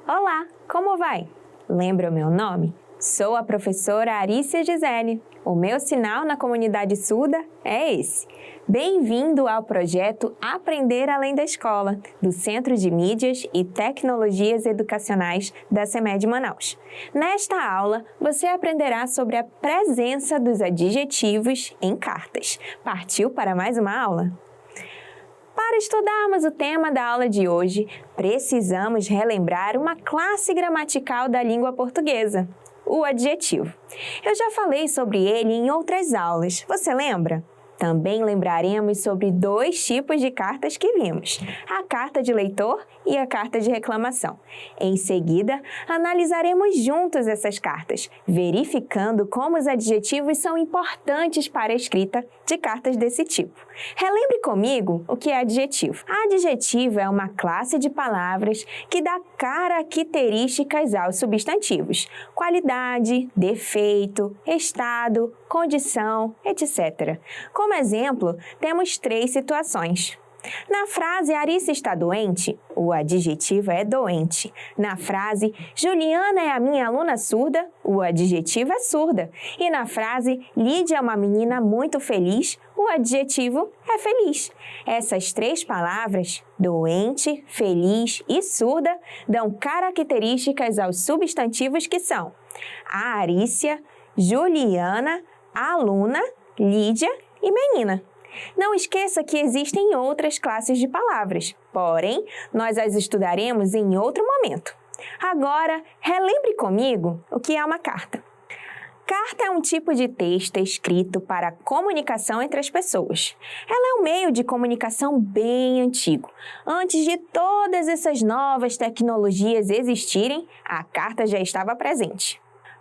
Olá, como vai? Lembra o meu nome? Sou a professora Arícia Gisele. O meu sinal na comunidade surda é esse. Bem-vindo ao projeto Aprender Além da Escola, do Centro de Mídias e Tecnologias Educacionais da CEMED Manaus. Nesta aula, você aprenderá sobre a presença dos adjetivos em cartas. Partiu para mais uma aula? Para estudarmos o tema da aula de hoje, precisamos relembrar uma classe gramatical da língua portuguesa, o adjetivo. Eu já falei sobre ele em outras aulas, você lembra? Também lembraremos sobre dois tipos de cartas que vimos, a carta de leitor e a carta de reclamação. Em seguida, analisaremos juntos essas cartas, verificando como os adjetivos são importantes para a escrita de cartas desse tipo. Relembre comigo o que é adjetivo. Adjetivo é uma classe de palavras que dá características aos substantivos, qualidade, defeito, estado, condição, etc. Como exemplo, temos 3 situações. Na frase Arícia está doente, o adjetivo é doente. Na frase Juliana é a minha aluna surda, o adjetivo é surda. E na frase Lídia é uma menina muito feliz, o adjetivo é feliz. Essas 3 palavras, doente, feliz e surda, dão características aos substantivos que são a Arícia, Juliana, aluna, Lídia e menina. Não esqueça que existem outras classes de palavras, porém, nós as estudaremos em outro momento. Agora, relembre comigo o que é uma carta. Carta é um tipo de texto escrito para a comunicação entre as pessoas. Ela é um meio de comunicação bem antigo. Antes de todas essas novas tecnologias existirem, a carta já estava presente.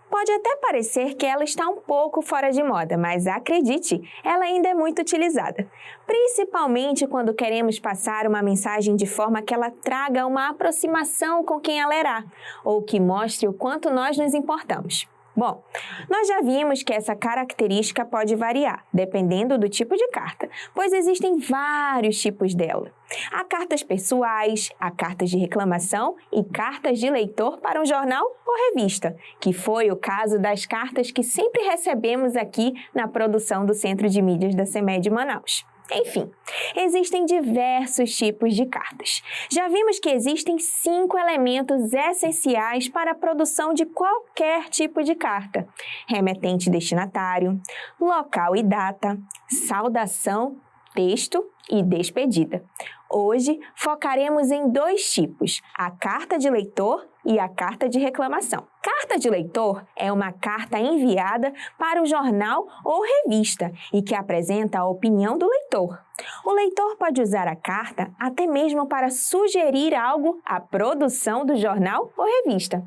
Pode até parecer que ela está um pouco fora de moda, mas acredite, ela ainda é muito utilizada. Principalmente quando queremos passar uma mensagem de forma que ela traga uma aproximação com quem a lerá, ou que mostre o quanto nós nos importamos. Bom, nós já vimos que essa característica pode variar, dependendo do tipo de carta, pois existem vários tipos dela. Há cartas pessoais, há cartas de reclamação e cartas de leitor para um jornal ou revista, que foi o caso das cartas que sempre recebemos aqui na produção do Centro de Mídias da CEMED Manaus. Enfim, existem diversos tipos de cartas. Já vimos que existem 5 elementos essenciais para a produção de qualquer tipo de carta: remetente e destinatário, local e data, saudação, texto e despedida. Hoje, focaremos em 2 tipos, a carta de leitor e a carta de reclamação. Carta de leitor é uma carta enviada para o jornal ou revista e que apresenta a opinião do leitor. O leitor pode usar a carta até mesmo para sugerir algo à produção do jornal ou revista.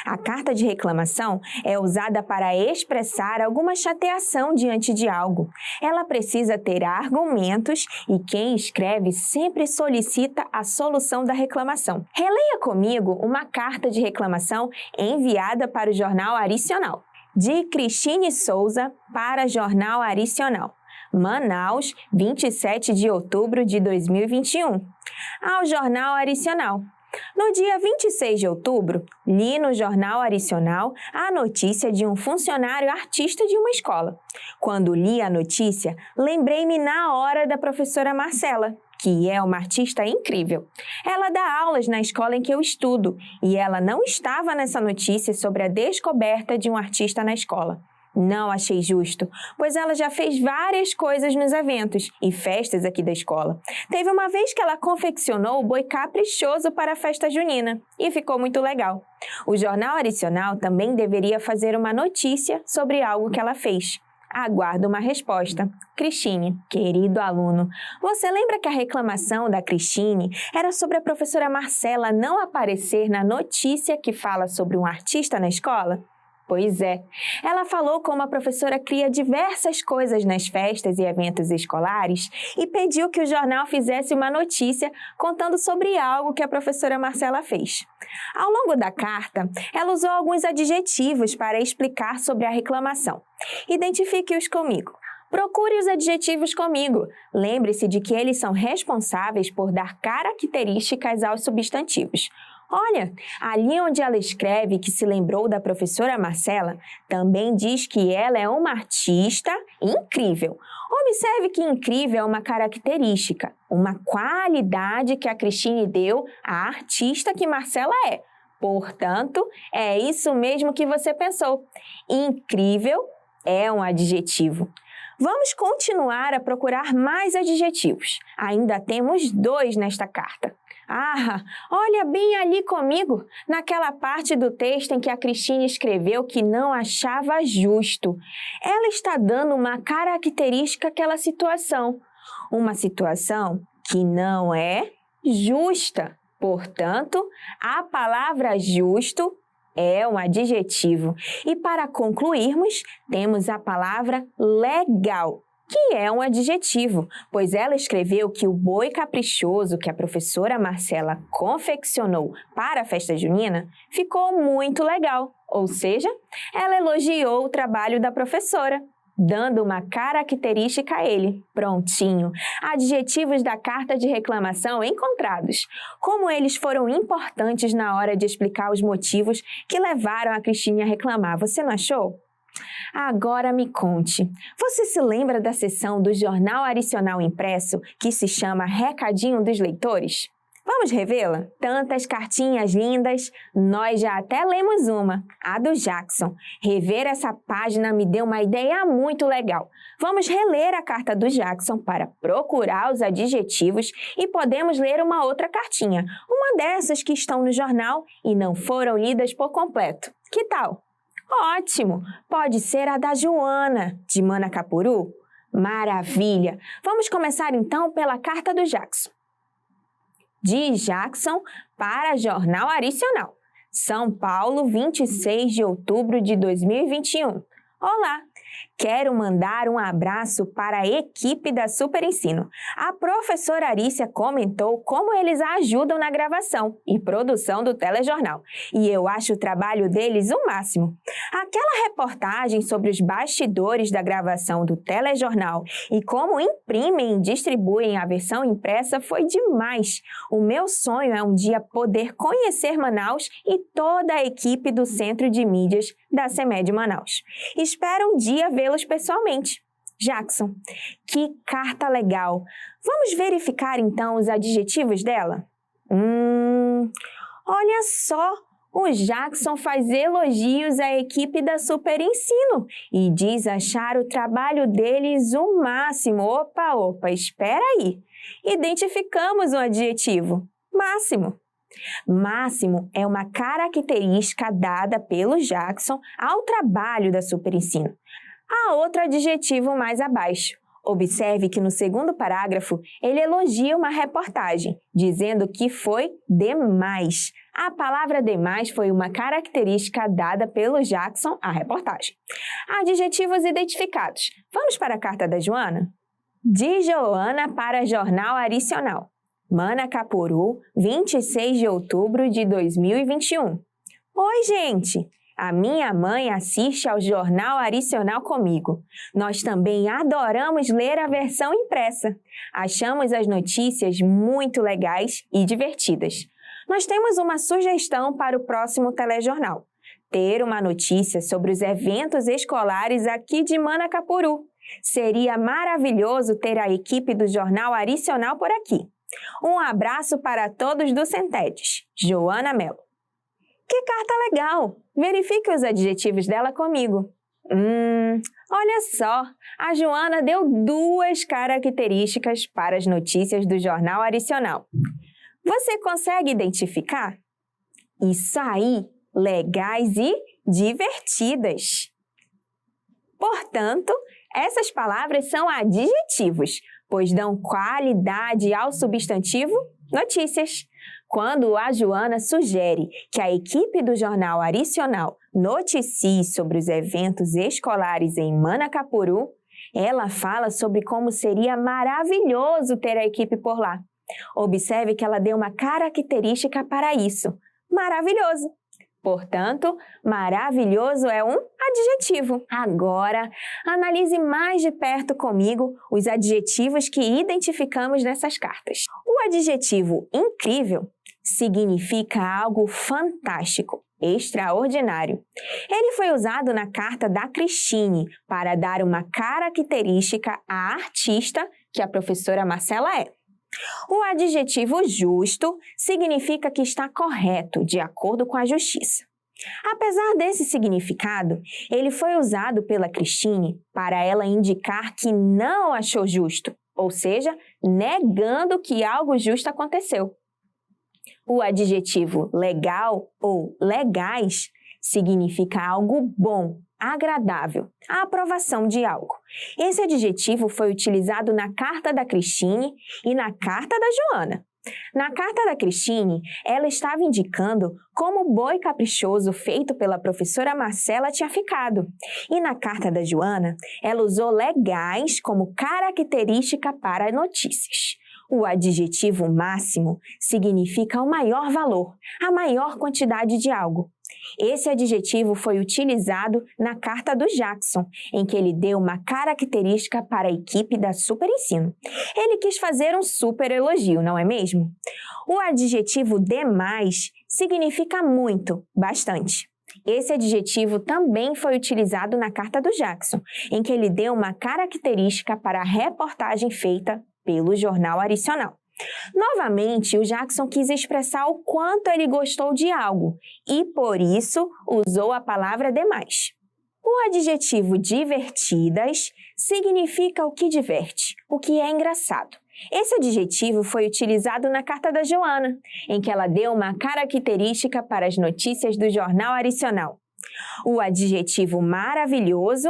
A carta de reclamação é usada para expressar alguma chateação diante de algo. Ela precisa ter argumentos e quem escreve sempre solicita a solução da reclamação. Releia comigo uma carta de reclamação enviada para o jornal Aricional. De Cristine Souza para Jornal Aricional. Manaus, 27 de outubro de 2021. Ao Jornal Aricional. No dia 26 de outubro, li no Jornal Aricional a notícia de um funcionário artista de uma escola. Quando li a notícia, lembrei-me na hora da professora Marcela, que é uma artista incrível. Ela dá aulas na escola em que eu estudo e ela não estava nessa notícia sobre a descoberta de um artista na escola. Não achei justo, pois ela já fez várias coisas nos eventos e festas aqui da escola. Teve uma vez que ela confeccionou o boi caprichoso para a festa junina e ficou muito legal. O Jornal Aricional também deveria fazer uma notícia sobre algo que ela fez. Aguardo uma resposta. Cristine, querido aluno, você lembra que a reclamação da Cristine era sobre a professora Marcela não aparecer na notícia que fala sobre um artista na escola? Pois é, ela falou como a professora cria diversas coisas nas festas e eventos escolares e pediu que o jornal fizesse uma notícia contando sobre algo que a professora Marcela fez. Ao longo da carta, ela usou alguns adjetivos para explicar sobre a reclamação. Identifique-os comigo. Procure os adjetivos comigo. Lembre-se de que eles são responsáveis por dar características aos substantivos. Olha, ali onde ela escreve que se lembrou da professora Marcela, também diz que ela é uma artista incrível. Observe que incrível é uma característica, uma qualidade que a Cristine deu à artista que Marcela é. Portanto, é isso mesmo que você pensou. Incrível é um adjetivo. Vamos continuar a procurar mais adjetivos. Ainda temos 2 nesta carta. Ah, olha bem ali comigo, naquela parte do texto em que a Cristine escreveu que não achava justo. Ela está dando uma característica àquela situação. Uma situação que não é justa. Portanto, a palavra justo é um adjetivo. E para concluirmos, temos a palavra legal, que é um adjetivo, pois ela escreveu que o boi caprichoso que a professora Marcela confeccionou para a festa junina ficou muito legal, ou seja, ela elogiou o trabalho da professora, dando uma característica a ele. Prontinho! Adjetivos da carta de reclamação encontrados. Como eles foram importantes na hora de explicar os motivos que levaram a Cristine a reclamar. Você não achou? Agora me conte, você se lembra da seção do Jornal Aricional impresso que se chama Recadinho dos Leitores? Vamos revê-la? Tantas cartinhas lindas, nós já até lemos uma, a do Jackson. Rever essa página me deu uma ideia muito legal. Vamos reler a carta do Jackson para procurar os adjetivos e podemos ler uma outra cartinha, uma dessas que estão no jornal e não foram lidas por completo. Que tal? Ótimo! Pode ser a da Joana, de Manacapuru? Maravilha! Vamos começar então pela carta do Jackson. De Jackson para Jornal Aricional. São Paulo, 26 de outubro de 2021. Olá! Quero mandar um abraço para a equipe da Super Ensino. A professora Arícia comentou como eles a ajudam na gravação e produção do telejornal. E eu acho o trabalho deles o máximo. Aquela reportagem sobre os bastidores da gravação do telejornal e como imprimem e distribuem a versão impressa foi demais. O meu sonho é um dia poder conhecer Manaus e toda a equipe do Centro de Mídias da CEMED Manaus. Espero um dia vê-los pessoalmente. Jackson, que carta legal! Vamos verificar então os adjetivos dela? Olha só! O Jackson faz elogios à equipe da Super Ensino e diz achar o trabalho deles o máximo. Opa, espera aí! Identificamos um adjetivo. Máximo. Máximo é uma característica dada pelo Jackson ao trabalho da Super Ensino. Há outro adjetivo mais abaixo. Observe que no segundo parágrafo ele elogia uma reportagem, dizendo que foi demais. A palavra demais foi uma característica dada pelo Jackson à reportagem. Adjetivos identificados. Vamos para a carta da Joana? De Joana para Jornal Aricional. Manacapuru, 26 de outubro de 2021. Oi, gente! A minha mãe assiste ao Jornal Aricional comigo. Nós também adoramos ler a versão impressa. Achamos as notícias muito legais e divertidas. Nós temos uma sugestão para o próximo telejornal. Ter uma notícia sobre os eventos escolares aqui de Manacapuru. Seria maravilhoso ter a equipe do Jornal Aricional por aqui. Um abraço para todos do Centedes. Joana Mello. Que carta legal! Verifique os adjetivos dela comigo. Olha só! A Joana deu 2 características para as notícias do Jornal Aricional. Você consegue identificar? Isso aí! Legais e divertidas. Portanto, essas palavras são adjetivos, pois dão qualidade ao substantivo notícias. Quando a Joana sugere que a equipe do Jornal Aricional noticie sobre os eventos escolares em Manacapuru, ela fala sobre como seria maravilhoso ter a equipe por lá. Observe que ela deu uma característica para isso. Maravilhoso! Portanto, maravilhoso é um adjetivo. Agora, analise mais de perto comigo os adjetivos que identificamos nessas cartas. O adjetivo incrível significa algo fantástico, extraordinário. Ele foi usado na carta da Cristine para dar uma característica à artista que a professora Marcela é. O adjetivo justo significa que está correto, de acordo com a justiça. Apesar desse significado, ele foi usado pela Cristine para ela indicar que não achou justo, ou seja, negando que algo justo aconteceu. O adjetivo legal ou legais significa algo bom, agradável, a aprovação de algo. Esse adjetivo foi utilizado na carta da Cristine e na carta da Joana. Na carta da Cristine, ela estava indicando como o boi caprichoso feito pela professora Marcela tinha ficado. E na carta da Joana, ela usou legais como característica para notícias. O adjetivo máximo significa o maior valor, a maior quantidade de algo. Esse adjetivo foi utilizado na carta do Jackson, em que ele deu uma característica para a equipe da Super Ensino. Ele quis fazer um super elogio, não é mesmo? O adjetivo demais significa muito, bastante. Esse adjetivo também foi utilizado na carta do Jackson, em que ele deu uma característica para a reportagem feita pelo jornal Aricional. Novamente, o Jackson quis expressar o quanto ele gostou de algo e, por isso, usou a palavra demais. O adjetivo divertidas significa o que diverte, o que é engraçado. Esse adjetivo foi utilizado na carta da Joana, em que ela deu uma característica para as notícias do jornal Aricional. O adjetivo maravilhoso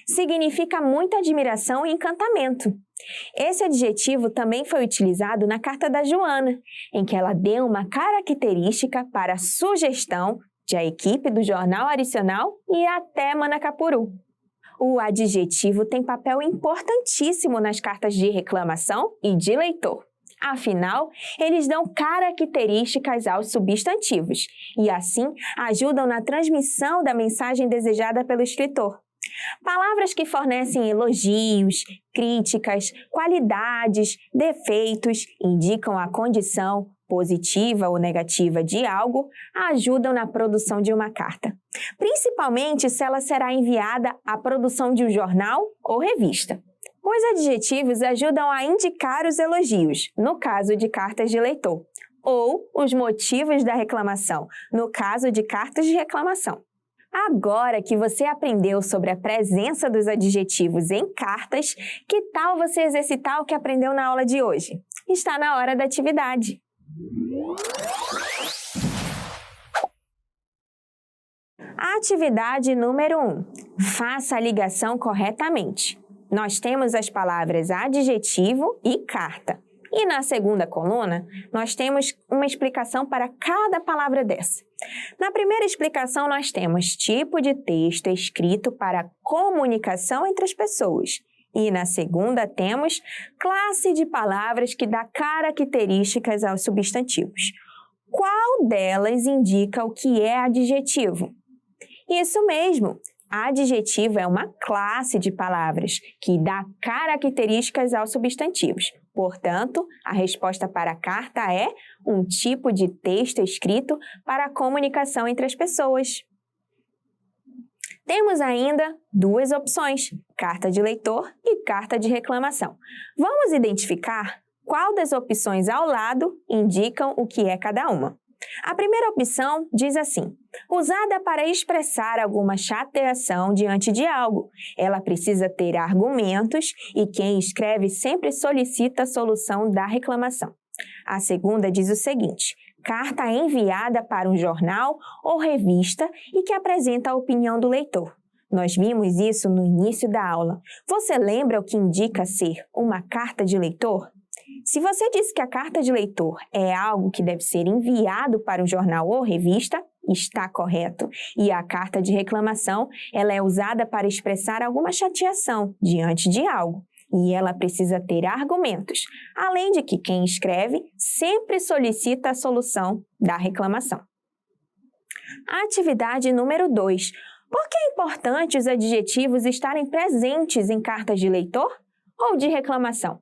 significa muita admiração e encantamento. Esse adjetivo também foi utilizado na carta da Joana, em que ela deu uma característica para a sugestão de a equipe do jornal Aricional e até Manacapuru. O adjetivo tem papel importantíssimo nas cartas de reclamação e de leitor. Afinal, eles dão características aos substantivos e, assim, ajudam na transmissão da mensagem desejada pelo escritor. Palavras que fornecem elogios, críticas, qualidades, defeitos, indicam a condição positiva ou negativa de algo, ajudam na produção de uma carta, principalmente se ela será enviada à produção de um jornal ou revista. Os adjetivos ajudam a indicar os elogios, no caso de cartas de leitor, ou os motivos da reclamação, no caso de cartas de reclamação. Agora que você aprendeu sobre a presença dos adjetivos em cartas, que tal você exercitar o que aprendeu na aula de hoje? Está na hora da atividade! Atividade número 1. Faça a ligação corretamente. Nós temos as palavras adjetivo e carta. E na segunda coluna, nós temos uma explicação para cada palavra dessa. Na primeira explicação, nós temos tipo de texto escrito para comunicação entre as pessoas. E na segunda, temos classe de palavras que dá características aos substantivos. Qual delas indica o que é adjetivo? Isso mesmo! Adjetivo é uma classe de palavras que dá características aos substantivos. Portanto, a resposta para a carta é um tipo de texto escrito para a comunicação entre as pessoas. Temos ainda duas opções, carta de leitor e carta de reclamação. Vamos identificar qual das opções ao lado indicam o que é cada uma. A primeira opção diz assim: usada para expressar alguma chateação diante de algo. Ela precisa ter argumentos e quem escreve sempre solicita a solução da reclamação. A segunda diz o seguinte: carta enviada para um jornal ou revista e que apresenta a opinião do leitor. Nós vimos isso no início da aula. Você lembra o que indica ser uma carta de leitor? Se você disse que a carta de leitor é algo que deve ser enviado para um jornal ou revista, está correto. E a carta de reclamação, ela é usada para expressar alguma chateação diante de algo. E ela precisa ter argumentos, além de que quem escreve sempre solicita a solução da reclamação. Atividade número 2. Por que é importante os adjetivos estarem presentes em cartas de leitor ou de reclamação?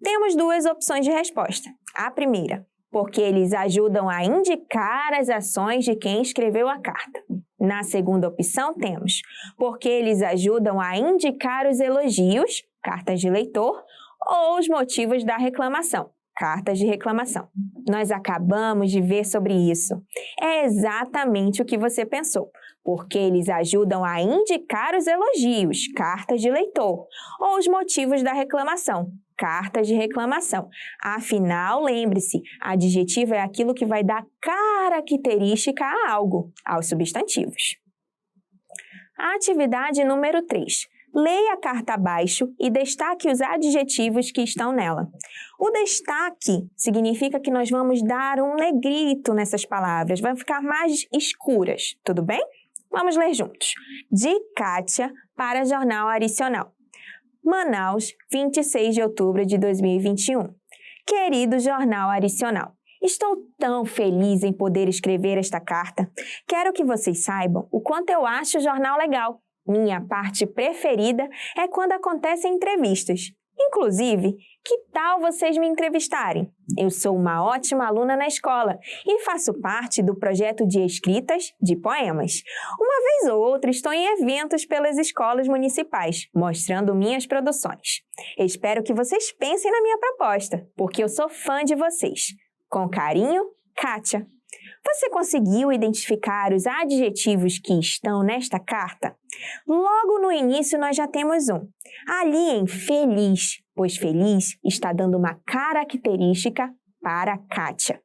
Temos duas opções de resposta. A primeira, porque eles ajudam a indicar as ações de quem escreveu a carta. Na segunda opção temos, porque eles ajudam a indicar os elogios, cartas de leitor, ou os motivos da reclamação, cartas de reclamação. Nós acabamos de ver sobre isso. É exatamente o que você pensou, porque eles ajudam a indicar os elogios, cartas de leitor, ou os motivos da reclamação, cartas de reclamação. Afinal, lembre-se, adjetivo é aquilo que vai dar característica a algo, aos substantivos. A atividade número 3. Leia a carta abaixo e destaque os adjetivos que estão nela. O destaque significa que nós vamos dar um negrito nessas palavras, vão ficar mais escuras, tudo bem? Vamos ler juntos. De Kátia para Jornal Aricional. Manaus, 26 de outubro de 2021. Querido Jornal Aricional, estou tão feliz em poder escrever esta carta. Quero que vocês saibam o quanto eu acho o jornal legal. Minha parte preferida é quando acontecem entrevistas. Inclusive, que tal vocês me entrevistarem? Eu sou uma ótima aluna na escola e faço parte do projeto de escritas de poemas. Uma vez ou outra estou em eventos pelas escolas municipais, mostrando minhas produções. Espero que vocês pensem na minha proposta, porque eu sou fã de vocês. Com carinho, Kátia. Você conseguiu identificar os adjetivos que estão nesta carta? Logo no início nós já temos um. Ali em feliz, pois feliz está dando uma característica para Kátia.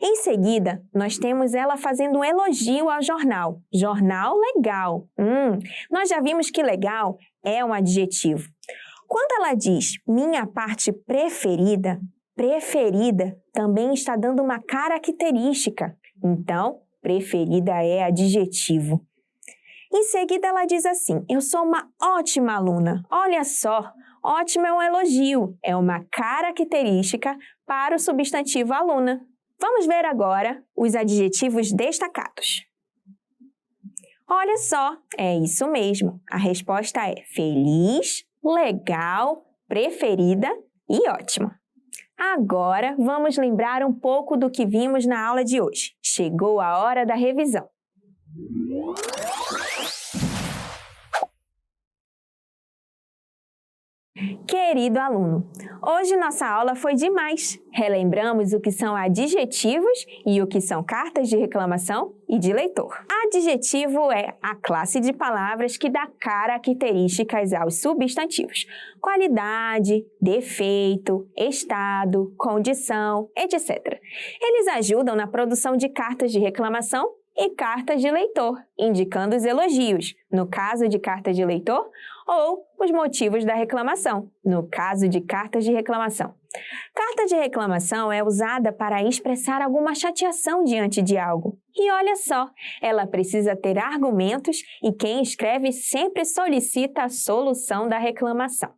Em seguida, nós temos ela fazendo um elogio ao jornal. Jornal legal. Nós já vimos que legal é um adjetivo. Quando ela diz minha parte preferida, preferida também está dando uma característica. Então, preferida é adjetivo. Em seguida, ela diz assim, eu sou uma ótima aluna. Olha só, ótima é um elogio, é uma característica para o substantivo aluna. Vamos ver agora os adjetivos destacados. Olha só, é isso mesmo. A resposta é feliz, legal, preferida e ótima. Agora, vamos lembrar um pouco do que vimos na aula de hoje. Chegou a hora da revisão. Querido aluno, hoje nossa aula foi demais. Relembramos o que são adjetivos e o que são cartas de reclamação e de leitor. Adjetivo é a classe de palavras que dá características aos substantivos. Qualidade, defeito, estado, condição, etc. Eles ajudam na produção de cartas de reclamação e cartas de leitor, indicando os elogios, no caso de cartas de leitor, ou os motivos da reclamação, no caso de cartas de reclamação. Carta de reclamação é usada para expressar alguma chateação diante de algo. E olha só, ela precisa ter argumentos e quem escreve sempre solicita a solução da reclamação.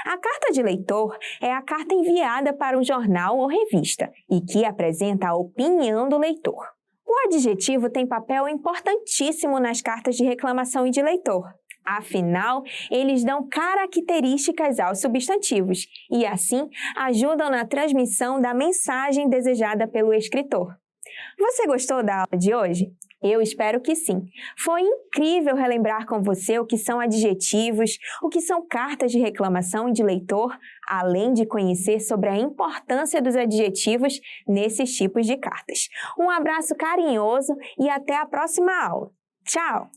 A carta de leitor é a carta enviada para um jornal ou revista e que apresenta a opinião do leitor. O adjetivo tem papel importantíssimo nas cartas de reclamação e de leitor. Afinal, eles dão características aos substantivos e, assim, ajudam na transmissão da mensagem desejada pelo escritor. Você gostou da aula de hoje? Eu espero que sim. Foi incrível relembrar com você o que são adjetivos, o que são cartas de reclamação e de leitor, além de conhecer sobre a importância dos adjetivos nesses tipos de cartas. Um abraço carinhoso e até a próxima aula. Tchau!